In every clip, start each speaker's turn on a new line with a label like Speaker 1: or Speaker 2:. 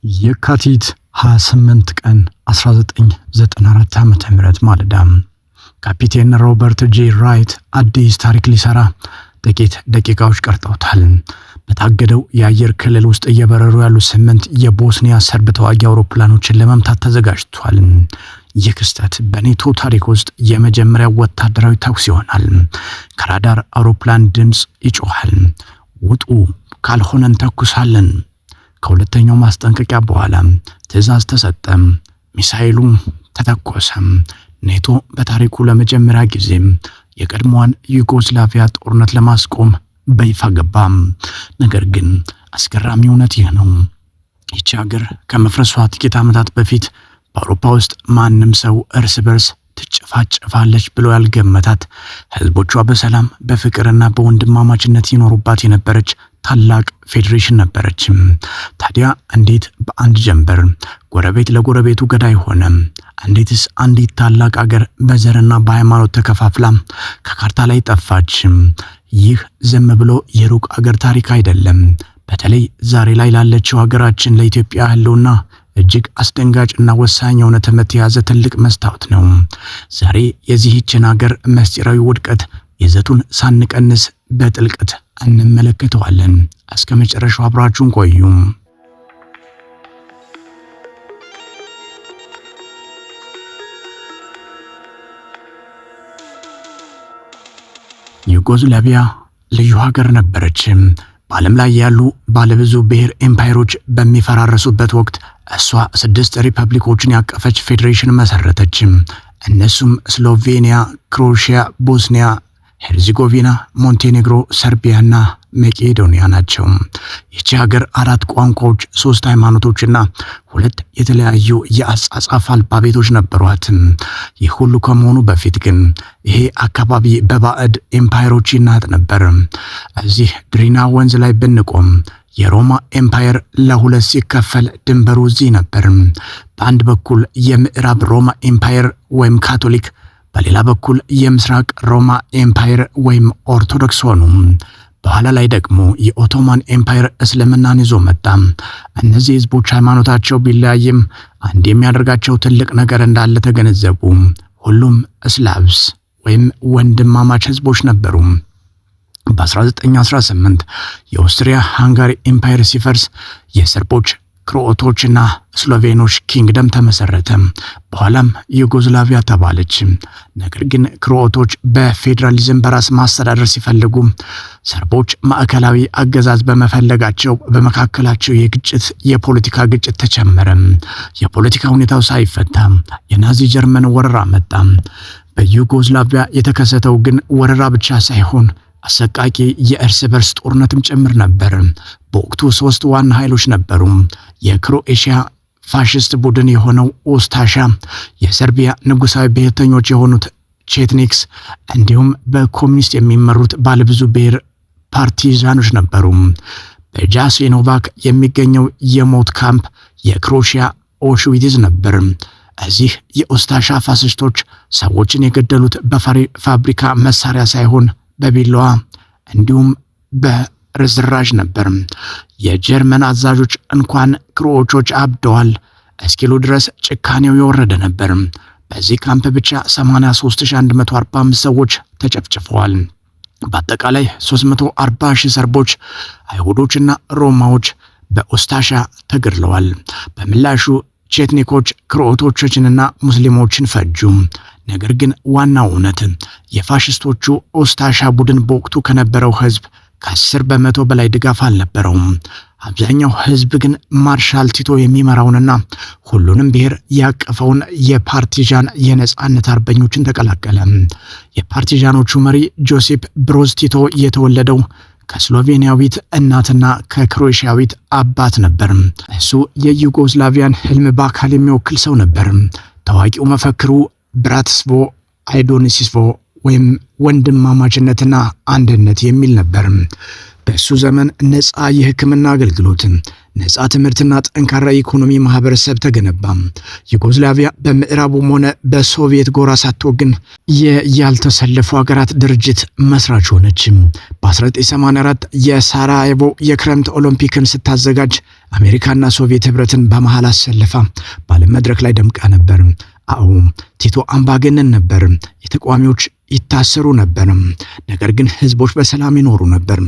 Speaker 1: የካቲት 28 ቀን 1994 ዓ.ም ማለዳ ካፒቴን ሮበርት ጄ ራይት አዲስ ታሪክ ሊሰራ ጥቂት ደቂቃዎች ቀርተውታል። በታገደው የአየር ክልል ውስጥ እየበረሩ ያሉ 8 የቦስኒያ ሰርብ ተዋጊ አውሮፕላኖችን ለመምታት ተዘጋጅቷል። ይህ ክስተት በኔቶ ታሪክ ውስጥ የመጀመሪያው ወታደራዊ ተኩስ ይሆናል። ከራዳር አውሮፕላን ድምጽ ይጮሃል። ውጡ ካልሆነ እንተኩሳለን። ከሁለተኛው ማስጠንቀቂያ በኋላ ትዕዛዝ ተሰጠ። ሚሳኤሉ ተተኮሰ። ኔቶ በታሪኩ ለመጀመሪያ ጊዜ የቀድሞዋን ዩጎስላቪያ ጦርነት ለማስቆም በይፋ ገባ። ነገር ግን አስገራሚ እውነት ይህ ነው። ይህች ሀገር ከመፍረሷ ጥቂት ዓመታት በፊት በአውሮፓ ውስጥ ማንም ሰው እርስ በርስ ትጨፋጨፋለች ብሎ ያልገመታት፣ ህዝቦቿ በሰላም በፍቅርና በወንድማማችነት ይኖሩባት የነበረች ታላቅ ፌዴሬሽን ነበረች። ታዲያ እንዴት በአንድ ጀንበር ጎረቤት ለጎረቤቱ ገዳይ ሆነ? እንዴትስ አንዲት ታላቅ ሀገር በዘርና በሃይማኖት ተከፋፍላ ከካርታ ላይ ጠፋች? ይህ ዝም ብሎ የሩቅ አገር ታሪክ አይደለም። በተለይ ዛሬ ላይ ላለችው ሀገራችን ለኢትዮጵያ ህልውና እጅግ አስደንጋጭና ወሳኝ የሆነ ትምህርት የያዘ ትልቅ መስታወት ነው። ዛሬ የዚህችን ሀገር ምስጢራዊ ውድቀት ይዘቱን ሳንቀንስ በጥልቀት እንመለከተዋለን። እስከ መጨረሻው አብራችሁን ቆዩ። ዩጎዝላቪያ ልዩ ሀገር ነበረች። በዓለም ላይ ያሉ ባለብዙ ብሔር ኤምፓየሮች በሚፈራረሱበት ወቅት እሷ 6 ሪፐብሊኮችን ያቀፈች ፌዴሬሽን መሰረተች። እነሱም ስሎቬኒያ፣ ክሮኤሺያ፣ ቦስኒያ ሄርዚጎቪና፣ ሞንቴኔግሮ፣ ሰርቢያና መቄዶኒያ ናቸው። ይህች ሀገር 4 ቋንቋዎች፣ 3 ሃይማኖቶችና 2 የተለያዩ የአጻጻፍ አልፋቤቶች ነበሯት። ይህ ሁሉ ከመሆኑ በፊት ግን ይሄ አካባቢ በባዕድ ኤምፓየሮች ይናጥ ነበር። እዚህ ድሪና ወንዝ ላይ ብንቆም የሮማ ኤምፓየር ለሁለት ሲከፈል ድንበሩ እዚህ ነበር። በአንድ በኩል የምዕራብ ሮማ ኤምፓየር ወይም ካቶሊክ፣ በሌላ በኩል የምስራቅ ሮማ ኤምፓየር ወይም ኦርቶዶክስ ሆኑ። በኋላ ላይ ደግሞ የኦቶማን ኤምፓየር እስልምናን ይዞ መጣ። እነዚህ ህዝቦች ሃይማኖታቸው ቢለያይም አንድ የሚያደርጋቸው ትልቅ ነገር እንዳለ ተገነዘቡ። ሁሉም ስላቭስ ወይም ወንድማማች ህዝቦች ነበሩ። በ1918 የኦስትሪያ ሃንጋሪ ኤምፓየር ሲፈርስ የሰርቦች፣ ክሮአቶችና ስሎቬኖች ኪንግደም ተመሰረተ። በኋላም ዩጎዝላቪያ ተባለች። ነገር ግን ክሮአቶች በፌዴራሊዝም በራስ ማስተዳደር ሲፈልጉ፣ ሰርቦች ማዕከላዊ አገዛዝ በመፈለጋቸው በመካከላቸው የፖለቲካ ግጭት ተጨመረ። የፖለቲካ ሁኔታው ሳይፈታ የናዚ ጀርመን ወረራ መጣ። በዩጎዝላቪያ የተከሰተው ግን ወረራ ብቻ ሳይሆን አሰቃቂ የእርስ በርስ ጦርነትም ጭምር ነበር። በወቅቱ 3 ዋና ኃይሎች ነበሩ። የክሮኤሺያ ፋሽስት ቡድን የሆነው ኡስታሻ፣ የሰርቢያ ንጉሳዊ ብሔርተኞች የሆኑት ቼትኒክስ፣ እንዲሁም በኮሚኒስት የሚመሩት ባለብዙ ብሔር ፓርቲዛኖች ነበሩ። በጃሴኖቫክ የሚገኘው የሞት ካምፕ የክሮኤሺያ ኦሽዊትዝ ነበር። እዚህ የኡስታሻ ፋሽስቶች ሰዎችን የገደሉት በፋብሪካ መሳሪያ ሳይሆን በቢላዋ እንዲሁም በርዝራዥ ነበር። የጀርመን አዛዦች እንኳን ክሮአቶች አብደዋል እስኪሉ ድረስ ጭካኔው የወረደ ነበር። በዚህ ካምፕ ብቻ 83145 ሰዎች ተጨፍጭፈዋል። በአጠቃላይ 340,000 ሰርቦች፣ አይሁዶችና ሮማዎች በኡስታሻ ተገድለዋል። በምላሹ ቼትኒኮች ክሮአቶችንና ሙስሊሞችን ፈጁ። ነገር ግን ዋናው እውነት የፋሽስቶቹ ኡስታሻ ቡድን በወቅቱ ከነበረው ህዝብ ከ10% በላይ ድጋፍ አልነበረውም። አብዛኛው ህዝብ ግን ማርሻል ቲቶ የሚመራውንና ሁሉንም ብሔር ያቀፈውን የፓርቲዛን የነጻነት አርበኞችን ተቀላቀለ። የፓርቲዛኖቹ መሪ ጆሴፕ ብሮዝ ቲቶ የተወለደው ከስሎቬኒያዊት እናትና ከክሮኤሺያዊት አባት ነበር። እሱ የዩጎዝላቪያን ህልም በአካል የሚወክል ሰው ነበር። ታዋቂው መፈክሩ ብራትስቮ አይዶኒሲስቮ ወይም ወንድማማችነትና አንድነት የሚል ነበር። በሱ ዘመን ነፃ የሕክምና አገልግሎት፣ ነፃ ትምህርትና ጠንካራ ኢኮኖሚ ማህበረሰብ ተገነባ። ዩጎዝላቪያ በምዕራቡም ሆነ በሶቪየት ጎራ ሳትወግን ያልተሰለፉ ሀገራት ድርጅት መስራች ሆነች። በ1984 የሳራየቮ የክረምት ኦሎምፒክን ስታዘጋጅ አሜሪካና ሶቪየት ህብረትን በመሃል አሰልፋ በዓለም መድረክ ላይ ደምቃ ነበር። አዎ ቲቶ አምባገነን ነበር። የተቃዋሚዎች ይታሰሩ ነበር። ነገር ግን ህዝቦች በሰላም ይኖሩ ነበር።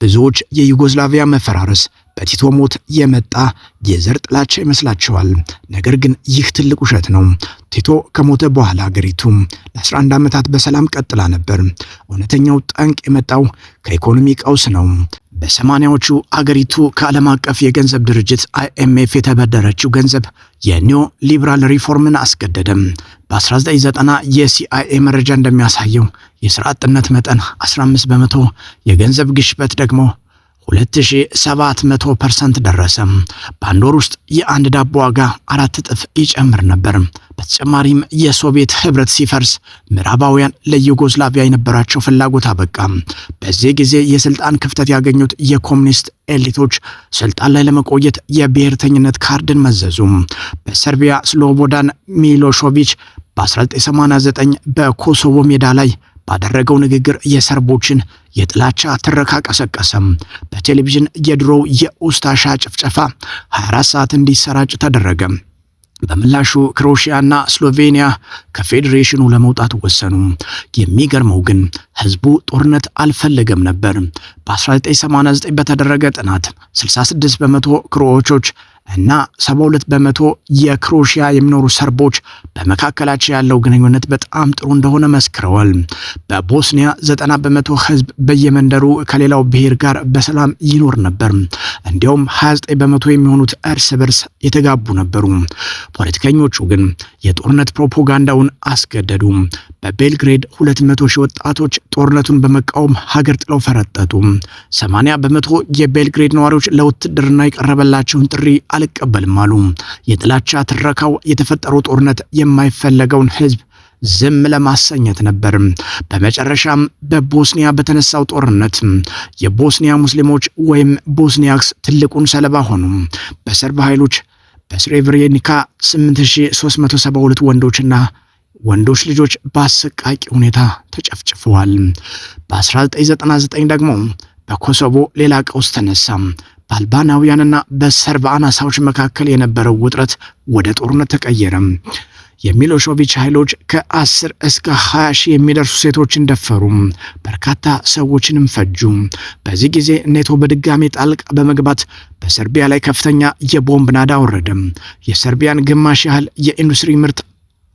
Speaker 1: ብዙዎች የዩጎዝላቪያ መፈራረስ በቲቶ ሞት የመጣ የዘር ጥላቻ ይመስላቸዋል። ነገር ግን ይህ ትልቅ ውሸት ነው። ቲቶ ከሞተ በኋላ ሀገሪቱ ለ11 ዓመታት በሰላም ቀጥላ ነበር። እውነተኛው ጠንቅ የመጣው ከኢኮኖሚ ቀውስ ነው። በ80ዎቹ አገሪቱ ከዓለም አቀፍ የገንዘብ ድርጅት IMF የተበደረችው ገንዘብ የኒዮ ሊበራል ሪፎርምን አስገደደም። በ1990 የሲአይኤ መረጃ እንደሚያሳየው የሥራ አጥነት መጠን 15 በመቶ፣ የገንዘብ ግሽበት ደግሞ 2700% ደረሰ። በአንድ ወር ውስጥ የአንድ ዳቦ ዋጋ 4 እጥፍ ይጨምር ነበር። በተጨማሪም የሶቪየት ህብረት ሲፈርስ ምዕራባውያን ለዩጎዝላቪያ የነበራቸው ፍላጎት አበቃ። በዚህ ጊዜ የስልጣን ክፍተት ያገኙት የኮሙኒስት ኤሊቶች ስልጣን ላይ ለመቆየት የብሔርተኝነት ካርድን መዘዙ። በሰርቢያ ስሎቦዳን ሚሎሾቪች በ1989 በኮሶቮ ሜዳ ላይ ባደረገው ንግግር የሰርቦችን የጥላቻ ትረካ ቀሰቀሰም። በቴሌቪዥን የድሮው የኡስታሻ ጭፍጨፋ 24 ሰዓት እንዲሰራጭ ተደረገ። በምላሹ ክሮሺያና ስሎቬኒያ ከፌዴሬሽኑ ለመውጣት ወሰኑ። የሚገርመው ግን ህዝቡ ጦርነት አልፈለገም ነበር። በ1989 በተደረገ ጥናት 66 በመቶ ክሮዎቾች እና 72 በመቶ የክሮሺያ የሚኖሩ ሰርቦች በመካከላቸው ያለው ግንኙነት በጣም ጥሩ እንደሆነ መስክረዋል። በቦስኒያ 90 በመቶ ህዝብ በየመንደሩ ከሌላው ብሔር ጋር በሰላም ይኖር ነበር። እንዲያውም 29 በመቶ የሚሆኑት እርስ በርስ የተጋቡ ነበሩ። ፖለቲከኞቹ ግን የጦርነት ፕሮፓጋንዳውን አስገደዱ። በቤልግሬድ 200 ሺህ ወጣቶች ጦርነቱን በመቃወም ሀገር ጥለው ፈረጠጡ። 80 በመቶ የቤልግሬድ ነዋሪዎች ለውትድርና የቀረበላቸውን ጥሪ አልቀበልም አሉ። የጥላቻ ትረካው የተፈጠረው ጦርነት የማይፈለገውን ህዝብ ዝም ለማሰኘት ነበር። በመጨረሻም በቦስኒያ በተነሳው ጦርነት የቦስኒያ ሙስሊሞች ወይም ቦስኒያክስ ትልቁን ሰለባ ሆኑ። በሰርብ ኃይሎች በስሬብሬኒካ 8372 ወንዶች ልጆች በአሰቃቂ ሁኔታ ተጨፍጭፈዋል። በ1999 ደግሞ በኮሶቮ ሌላ ቀውስ ተነሳ። በአልባናውያንና በሰርብ አናሳዎች መካከል የነበረው ውጥረት ወደ ጦርነት ተቀየረ። የሚሎሾቪች ኃይሎች ከ10 እስከ 20 ሺህ የሚደርሱ ሴቶችን ደፈሩ፣ በርካታ ሰዎችንም ፈጁ። በዚህ ጊዜ ኔቶ በድጋሚ ጣልቃ በመግባት በሰርቢያ ላይ ከፍተኛ የቦምብ ናዳ አወረደ። የሰርቢያን ግማሽ ያህል የኢንዱስትሪ ምርት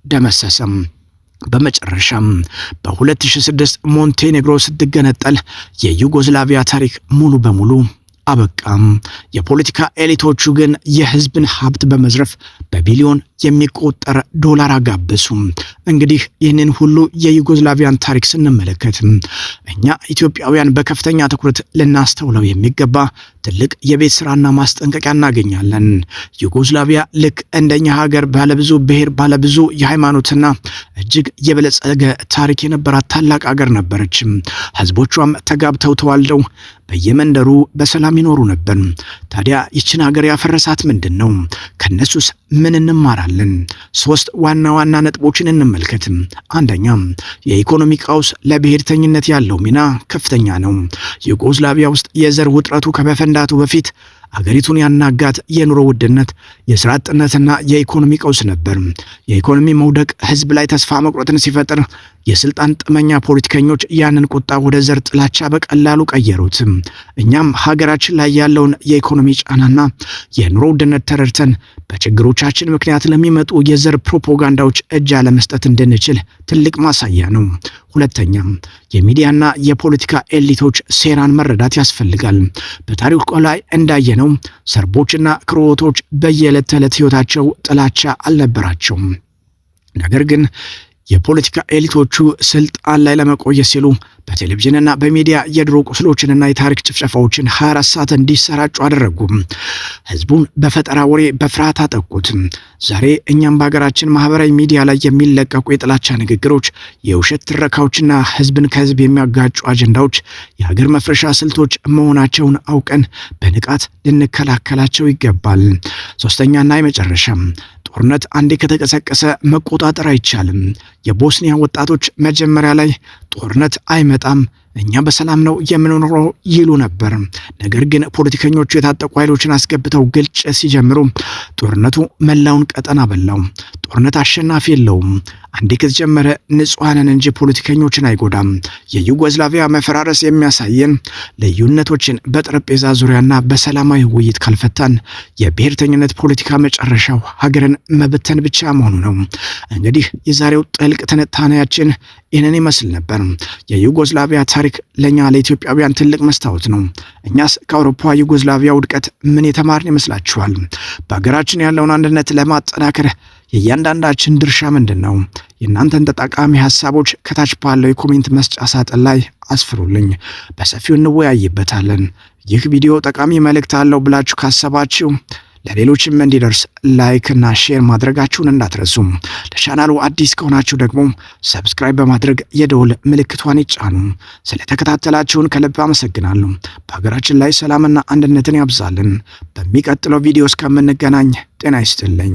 Speaker 1: ደመሰሰ። በመጨረሻም በ2006 ሞንቴኔግሮ ስትገነጠል የዩጎዝላቪያ ታሪክ ሙሉ በሙሉ አበቃም። የፖለቲካ ኤሊቶቹ ግን የህዝብን ሀብት በመዝረፍ በቢሊዮን የሚቆጠር ዶላር አጋበሱ። እንግዲህ ይህንን ሁሉ የዩጎዝላቪያን ታሪክ ስንመለከት እኛ ኢትዮጵያውያን በከፍተኛ ትኩረት ልናስተውለው የሚገባ ትልቅ የቤት ስራና ማስጠንቀቂያ እናገኛለን። ዩጎዝላቪያ ልክ እንደኛ ሀገር ባለብዙ ብሔር፣ ባለብዙ የሃይማኖትና እጅግ የበለጸገ ታሪክ የነበራት ታላቅ ሀገር ነበረች። ህዝቦቿም ተጋብተው ተዋልደው በየመንደሩ በሰላም ይኖሩ ነበር። ታዲያ ይችን ሀገር ያፈረሳት ምንድን ነው? ከነሱስ ምን እንማራለን? 3 ዋና ዋና ነጥቦችን እንመልከት። አንደኛ፣ የኢኮኖሚ ቀውስ ለብሔርተኝነት ያለው ሚና ከፍተኛ ነው። ዩጎዝላቪያ ውስጥ የዘር ውጥረቱ ከመፈንዳቱ በፊት አገሪቱን ያናጋት የኑሮ ውድነት፣ የሥራ አጥነትና የኢኮኖሚ ቀውስ ነበር። የኢኮኖሚ መውደቅ ህዝብ ላይ ተስፋ መቁረጥን ሲፈጥር የስልጣን ጥመኛ ፖለቲከኞች ያንን ቁጣ ወደ ዘር ጥላቻ በቀላሉ ቀየሩት። እኛም ሀገራችን ላይ ያለውን የኢኮኖሚ ጫናና የኑሮ ውድነት ተረድተን በችግሮቻችን ምክንያት ለሚመጡ የዘር ፕሮፓጋንዳዎች እጅ አለመስጠት እንድንችል ትልቅ ማሳያ ነው። ሁለተኛ፣ የሚዲያና የፖለቲካ ኤሊቶች ሴራን መረዳት ያስፈልጋል። በታሪኩ ላይ እንዳየነው ሰርቦችና ክሮቶች በየዕለት ተዕለት ህይወታቸው ጥላቻ አልነበራቸውም። ነገር ግን የፖለቲካ ኤሊቶቹ ስልጣን ላይ ለመቆየት ሲሉ በቴሌቪዥንና በሚዲያ የድሮ ቁስሎችንና የታሪክ ጭፍጨፋዎችን 24 ሰዓት እንዲሰራጩ አደረጉ። ህዝቡን በፈጠራ ወሬ በፍርሃት አጠቁት። ዛሬ እኛም በሀገራችን ማህበራዊ ሚዲያ ላይ የሚለቀቁ የጥላቻ ንግግሮች፣ የውሸት ትረካዎችና ህዝብን ከህዝብ የሚያጋጩ አጀንዳዎች የሀገር መፍረሻ ስልቶች መሆናቸውን አውቀን በንቃት ልንከላከላቸው ይገባል። ሶስተኛና የመጨረሻ፣ ጦርነት አንዴ ከተቀሰቀሰ መቆጣጠር አይቻልም። የቦስኒያ ወጣቶች መጀመሪያ ላይ ጦርነት አይመጣም እኛ በሰላም ነው የምንኖረው ይሉ ነበር። ነገር ግን ፖለቲከኞቹ የታጠቁ ኃይሎችን አስገብተው ግልጽ ሲጀምሩ ጦርነቱ መላውን ቀጠና በላው። ጦርነት አሸናፊ የለውም። አንዴ ከተጀመረ ንጹሃንን እንጂ ፖለቲከኞችን አይጎዳም። የዩጎዝላቪያ መፈራረስ የሚያሳየን ልዩነቶችን በጠረጴዛ ዙሪያና በሰላማዊ ውይይት ካልፈታን የብሔርተኝነት ፖለቲካ መጨረሻው ሀገርን መበተን ብቻ መሆኑ ነው። እንግዲህ የዛሬው ጥልቅ ትንታኔያችን ይህንን ይመስል ነበር። የዩጎዝላቪያ ታሪክ ለኛ ለኢትዮጵያውያን ትልቅ መስታወት ነው። እኛስ ከአውሮፓ ዩጎዝላቪያ ውድቀት ምን የተማርን ይመስላችኋል? በሀገራችን ያለውን አንድነት ለማጠናከር የእያንዳንዳችን ድርሻ ምንድን ነው? የእናንተን ጠቃሚ ሀሳቦች ከታች ባለው የኮሜንት መስጫ ሳጥን ላይ አስፍሩልኝ። በሰፊው እንወያይበታለን። ይህ ቪዲዮ ጠቃሚ መልእክት አለው ብላችሁ ካሰባችሁ ለሌሎችም እንዲደርስ ላይክ እና ሼር ማድረጋችሁን እንዳትረሱ። ለቻናሉ አዲስ ከሆናችሁ ደግሞ ሰብስክራይብ በማድረግ የደወል ምልክቷን ይጫኑ። ስለተከታተላችሁን ከልብ አመሰግናለሁ። በሀገራችን ላይ ሰላምና አንድነትን ያብዛልን። በሚቀጥለው ቪዲዮ እስከምንገናኝ ጤና ይስጥልኝ።